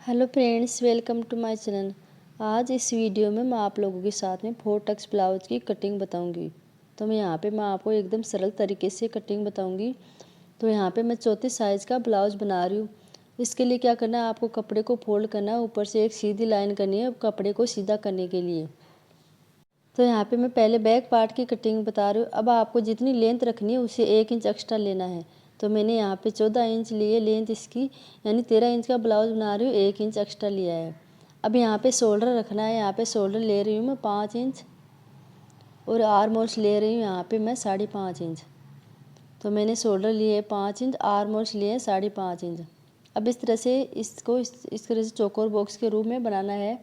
Hello friends, welcome to my channel. आज इस video में मैं आप लोगों के साथ में 4 टक्स ब्लाउज की कटिंग बताऊंगी। तो मैं आपको एकदम सरल तरीके से कटिंग बताऊंगी। तो यहाँ पे मैं 34 साइज़ का ब्लाउज बना रही हूँ। इसके लिए क्या करना है, आपको कपड़े को फोल्ड करना है, ऊपर से एक सीधी लाइन करनी है कपड़े को सीधा करने के लिए। तो यहाँ पे मैं पहले बैक पार्ट की कटिंग बता रही हूँ। अब आपको जितनी लेंथ रखनी है उससे 1 इंच एक्स्ट्रा लेना है। तो मैंने यहाँ पे 14 इंच लिए लेंथ इसकी, यानी 13 इंच का ब्लाउज बना रही हूँ, 1 इंच एक्स्ट्रा लिया है। अब यहाँ पे शोल्डर रखना है। यहाँ पे शोल्डर ले रही हूँ मैं 5 इंच और आर्मोल्स ले रही हूँ यहाँ पे मैं 5.5 इंच। तो मैंने शोल्डर लिए 5 इंच, आर्मोल्स लिए 5.5 इंच। अब इस तरह से इसको इस तरह से चौकोर बॉक्स के रूप में बनाना है।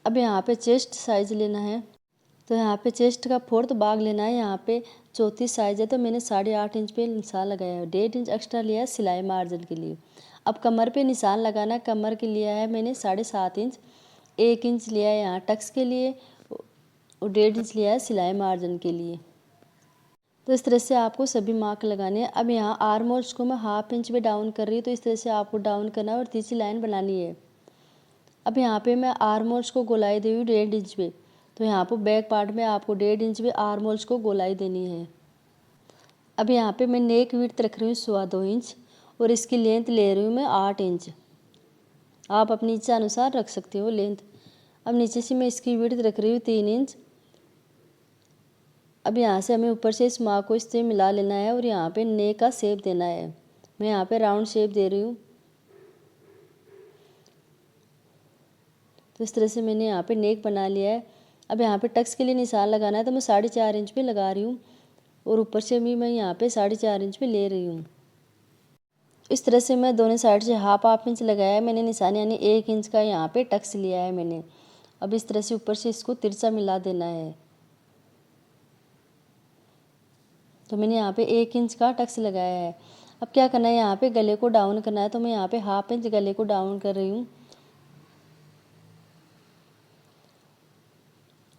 अब यहाँ पे चेस्ट साइज़ लेना है। तो यहाँ पे चेस्ट का 4th भाग लेना है। यहाँ पे 34 साइज़ है तो मैंने 8.5 इंच पे निशान लगाया है। 1.5 इंच एक्स्ट्रा लिया है सिलाई मार्जिन के लिए। अब कमर पे निशान लगाना है। कमर के लिया है मैंने 7.5 इंच, 1 इंच लिया है यहाँ टक्स के लिए और 1.5 इंच लिया है सिलाई मार्जिन के लिए। तो इस तरह से आपको सभी मार्क लगाने हैं। अब यहाँ आर्म होल्स को मैं 1/2 इंच पे डाउन कर रही हूँ। तो इस तरह से आपको डाउन करना है और तीसरी लाइन बनानी है। अब यहाँ पे मैं आर्म होल्स को गोलाई दे रही हूँ 1.5 इंच पे। तो यहाँ पर बैक पार्ट में आपको 1.5 इंच पे आर्म होल्स को गोलाई देनी है। अब यहाँ पे मैं नेक विड्थ रख रही हूँ 2.25 इंच और इसकी लेंथ ले रही हूँ मैं 8 इंच। आप अपनी इच्छा अनुसार रख सकते हो लेंथ। अब नीचे से मैं इसकी विड्थ रख रही हूँ 3 इंच। अब यहाँ से हमें ऊपर से इस मार्क को इससे मिला लेना है और यहाँ पे नेक का शेप देना है। मैं यहाँ पे राउंड शेप दे रही हूँ। तो इस तरह से मैंने यहाँ पे नेक बना लिया है। अब यहाँ पे टक्स के लिए निशान लगाना है तो मैं 4.5 इंच पे लगा रही हूँ और ऊपर से भी मैं यहाँ पे 4.5 इंच पे ले रही हूँ। इस तरह से मैं दोनों साइड से 1/2 इंच लगाया है मैंने निशान, यानी 1 इंच का यहाँ पे टक्स लिया है मैंने। अब इस तरह से ऊपर से इसको तिरछा मिला देना है। तो मैंने यहाँ पे 1 इंच का टक्स लगाया है। अब क्या करना है, यहाँ पे गले को डाउन करना है। तो मैं यहाँ पे 1/2 इंच गले को डाउन कर रही हूँ।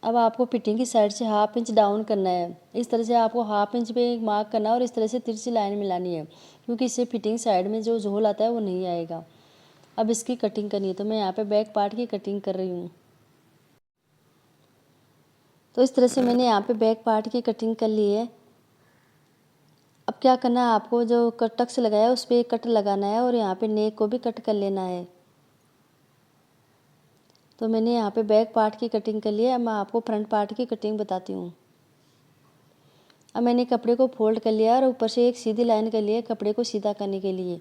अब आपको फिटिंग की साइड से 1/2 इंच डाउन करना है। इस तरह से आपको 1/2 इंच पे मार्क करना है और इस तरह से तिरछी लाइन मिलानी है, क्योंकि इससे फिटिंग साइड में जो झोल आता है वो नहीं आएगा। अब इसकी कटिंग करनी है। तो मैं यहाँ पे बैक पार्ट की कटिंग कर रही हूँ। तो इस तरह से मैंने यहाँ पे बैक पार्ट की कटिंग कर ली है। अब क्या करना है, आपको जो कट टक्स लगाया है उस पर एक कट लगाना है और यहाँ पे नेक को भी कट कर लेना है। तो मैंने यहाँ पे बैक पार्ट की कटिंग कर ली है। अब मैं आपको फ्रंट पार्ट की कटिंग बताती हूँ। अब मैंने कपड़े को फोल्ड कर लिया और ऊपर से एक सीधी लाइन कर ली है कपड़े को सीधा करने के लिए।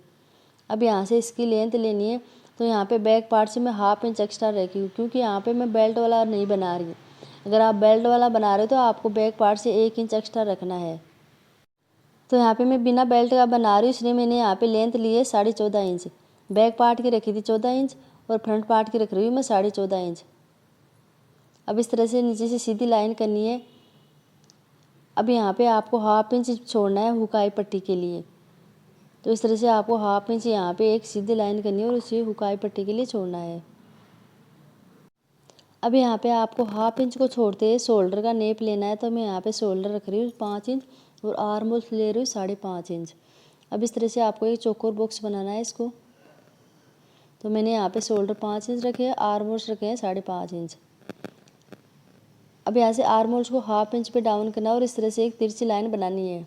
अब यहाँ से इसकी लेंथ लेनी है। तो यहाँ पे बैक पार्ट से मैं 1/2 इंच एक्स्ट्रा रखी हूँ, क्योंकि यहाँ पे मैं बेल्ट वाला नहीं बना रही। अगर आप बेल्ट वाला बना रहे हो तो आपको बैक पार्ट से 1 इंच एक्स्ट्रा रखना है। तो यहाँ पे मैं बिना बेल्ट का बना रही हूँ, इसलिए मैंने यहाँ पे लेंथ ली है 14.5 इंच। बैक पार्ट की रखी थी 14 इंच और फ्रंट पार्ट की रख रही हूँ मैं 14.5 इंच। अब इस तरह से नीचे से सीधी लाइन करनी है। अब यहाँ पे आपको 1/2 इंच छोड़ना है हुकाई पट्टी के लिए। तो इस तरह से आपको 1/2 इंच यहाँ पे एक सीधी लाइन करनी है और उसे हुकाई पट्टी के लिए छोड़ना है। अब यहाँ पे आपको 1/2 इंच को छोड़ते शोल्डर का नेप लेना है। तो मैं यहाँ पे शोल्डर रख रही हूँ 5 इंच और आर्म होल्स ले रही हूँ 5.5 इंच। अब इस तरह से आपको एक चौकोर बॉक्स बनाना है इसको। तो मैंने यहाँ पे शोल्डर 5 इंच रखे हैं, आर्म होल्स रखे हैं 5.5 इंच। अब यहाँ से आर्म होल्स को 1/2 इंच पे डाउन करना है और इस तरह से एक तिरछी लाइन बनानी है।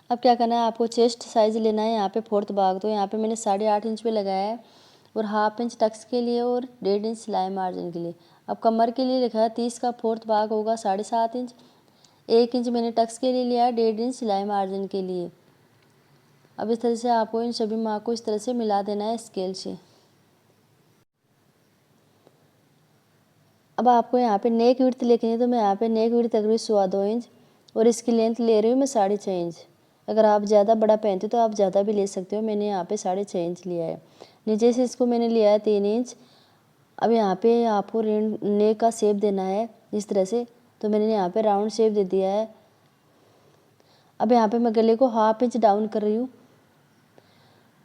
अब क्या करना है, आपको चेस्ट साइज़ लेना है यहाँ पे 4th भाग। तो यहाँ पे मैंने 8.5 इंच पे लगाया है और 1/2 इंच टक्स के लिए और 1.5 इंच सिलाई मार्जिन के लिए। अब कमर के लिए लिखा है 30 का 4th भाग होगा 7.5 इंच। 1 इंच मैंने टक्स के लिए लिया है, 1.5 इंच सिलाई मार्जिन के लिए। अब इस तरह से आपको इन सभी मार्क को इस तरह से मिला देना है स्केल से। अब आपको यहाँ पे नेक विड्थ लिखनी है। तो मैं यहाँ पे नेक विड्थ रख रही हूँ 2.25 इंच और इसकी लेंथ ले रही हूँ मैं 6.5 इंच। अगर आप ज़्यादा बड़ा पहनते हो तो आप ज़्यादा भी ले सकते हो। मैंने यहाँ पे 6.5 इंच लिया है। नीचे से इसको मैंने लिया है 3 इंच। अब यहाँ पे आपको नेक का शेप देना है इस तरह से। तो मैंने यहाँ पे राउंड शेप दे दिया है। अब यहाँ पे मैं गले को 1/2 इंच डाउन कर रही हूँ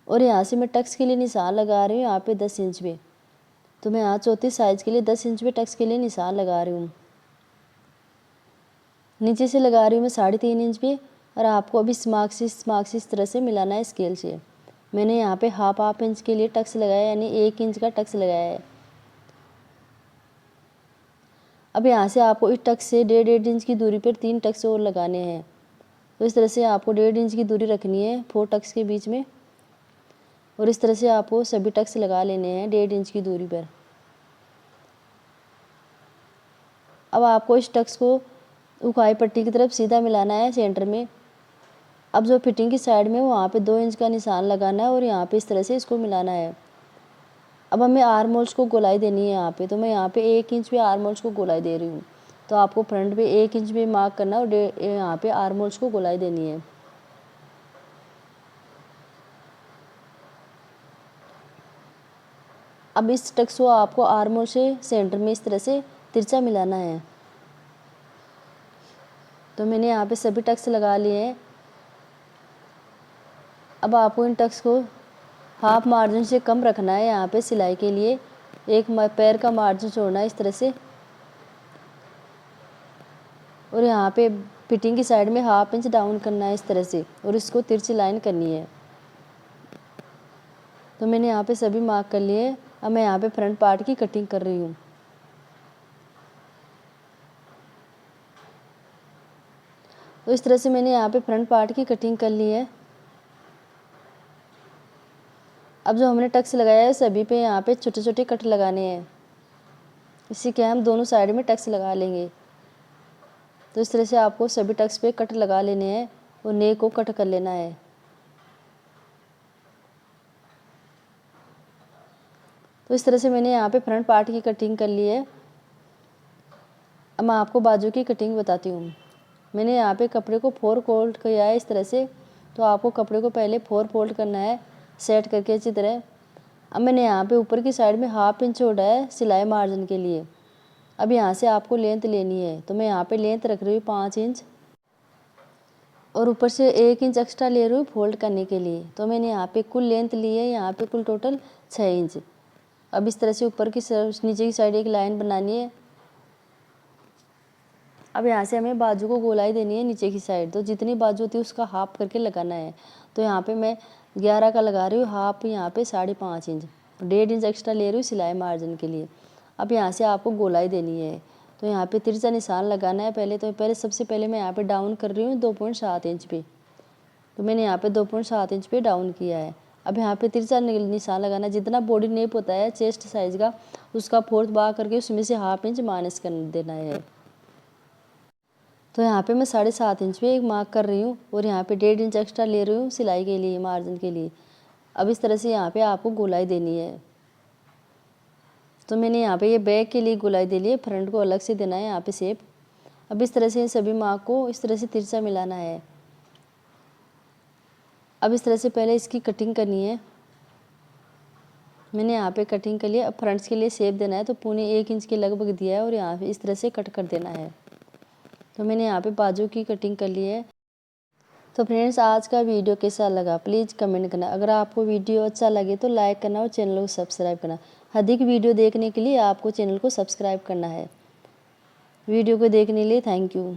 और यहाँ से मैं टक्स के लिए निशान लगा रही हूँ यहाँ पे 10 इंच पे। तो मैं यहाँ 34 साइज़ के लिए 10 इंच पे टक्स के लिए निशान लगा रही हूँ। नीचे से लगा रही हूँ मैं 3.5 इंच पे और आपको अभी इस मार्क्स इस तरह से मिलाना है स्केल से। मैंने यहाँ पे हाफ इंच के लिए टक्स लगाया, यानी 1 इंच का टक्स लगाया है। अब यहाँ से आपको इस टक्स से 1.5 इंच की दूरी पर 3 टक्स और लगाने हैं। तो इस तरह से आपको 1.5 इंच की दूरी रखनी है 4 टक्स के बीच में, और इस तरह से आपको सभी टक्स लगा लेने हैं 1.5 इंच की दूरी पर। अब आपको इस टक्स को उकाई पट्टी की तरफ सीधा मिलाना है सेंटर में। अब जो फिटिंग की साइड में वहाँ पे 2 इंच का निशान लगाना है और यहाँ पे इस तरह से इसको मिलाना है। अब हमें आर्म होल्स को गोलाई देनी है यहाँ पे, तो मैं यहाँ पे 1 इंच पे आर्म होल्स को गोलाई दे रही हूँ। तो आपको फ्रंट पे 1 इंच पे मार्क करना और यहाँ पे आर्म होल्स को गोलाई देनी है। अब इस टक्स को आपको आर्म होल से सेंटर में इस तरह से तिरछा मिलाना है। तो मैंने यहाँ पे सभी टक्स लगा लिए हैं। अब आपको इन टक्स को हाफ मार्जिन से कम रखना है यहाँ पे सिलाई के लिए। एक पैर का मार्जिन छोड़ना है इस तरह से, और यहाँ पे फिटिंग की साइड में हाफ इंच डाउन करना है इस तरह से, और इसको तिरछी लाइन करनी है। तो मैंने यहाँ पे सभी मार्क कर लिए। अब मैं यहाँ पे फ्रंट पार्ट की कटिंग कर रही हूँ। तो इस तरह से मैंने यहाँ पे फ्रंट पार्ट की कटिंग कर ली है। अब जो हमने टक्स लगाया है सभी पे यहाँ पे छोटे छोटे कट लगाने हैं। इसी के हम दोनों साइड में टक्स लगा लेंगे। तो इस तरह से आपको सभी टक्स पे कट लगा लेने हैं और नेक को कट कर लेना है। तो इस तरह से मैंने यहाँ पे फ्रंट पार्ट की कटिंग कर ली है। अब मैं आपको बाजू की कटिंग बताती हूँ। मैंने यहाँ पे कपड़े को 4 फोल्ड किया है इस तरह से। तो आपको कपड़े को पहले 4 फोल्ड करना है सेट करके अच्छी तरह। अब मैंने यहाँ पे ऊपर की साइड में हाफ इंच छोड़ा है सिलाई मार्जिन के लिए। अब यहाँ से आपको लेंथ लेनी है, तो मैं यहाँ पे लेंथ रख रही हूँ 5 इंच, और ऊपर से 1 इंच एक्स्ट्रा ले रही हूँ फोल्ड करने के लिए। तो मैंने यहाँ पे कुल लेंथ ली है यहाँ पे कुल टोटल 6 इंच। अब इस तरह से ऊपर की नीचे की साइड एक लाइन बनानी है। अब यहाँ से हमें बाजू को गोलाई देनी है नीचे की साइड। तो जितनी बाजू होती है उसका हाफ करके लगाना है। तो यहाँ पे मैं 11 का लगा रही हूँ, हाफ यहाँ पे 5.5 इंच, 1.5 इंच एक्स्ट्रा ले रही हूँ सिलाई मार्जिन के लिए। अब यहाँ से आपको गोलाई देनी है। तो यहाँ पे तिरछा निशान लगाना है पहले। तो सबसे पहले मैं यहाँ पे डाउन कर रही हूँ 2.7 इंच पे। तो मैंने यहाँ पे 2.7 इंच पे डाउन किया है। अब यहाँ पे तिरछा निशान लगाना है। जितना बॉडी नेप होता है चेस्ट साइज का, उसका 4th भाग करके उसमें से हाफ इंच माइनस कर देना है। तो यहाँ पे मैं 7.5 इंच पे एक मार्क कर रही हूँ और यहाँ पे 1.5 इंच एक्स्ट्रा ले रही हूँ सिलाई के लिए, मार्जिन के लिए। अब इस तरह से यहाँ पे आपको गोलाई देनी है। तो मैंने यहाँ पे ये बैक के लिए गोलाई दे ली है, फ्रंट को अलग से देना है यहाँ पे शेप। अब इस तरह से सभी मार्क को इस तरह से तिरछा मिलाना है। अब इस तरह से पहले इसकी कटिंग करनी है। मैंने यहाँ पे कटिंग कर लिया। अब फ्रंट्स के लिए शेप देना है, तो 1.25 इंच के लगभग दिया है और यहाँ पे इस तरह से कट कर देना है। तो मैंने यहाँ पे बाजू की कटिंग कर ली है। तो फ्रेंड्स, आज का वीडियो कैसा लगा प्लीज़ कमेंट करना। अगर आपको वीडियो अच्छा लगे तो लाइक करना और चैनल को सब्सक्राइब करना। अधिक वीडियो देखने के लिए आपको चैनल को सब्सक्राइब करना है। वीडियो को देखने के लिए थैंक यू।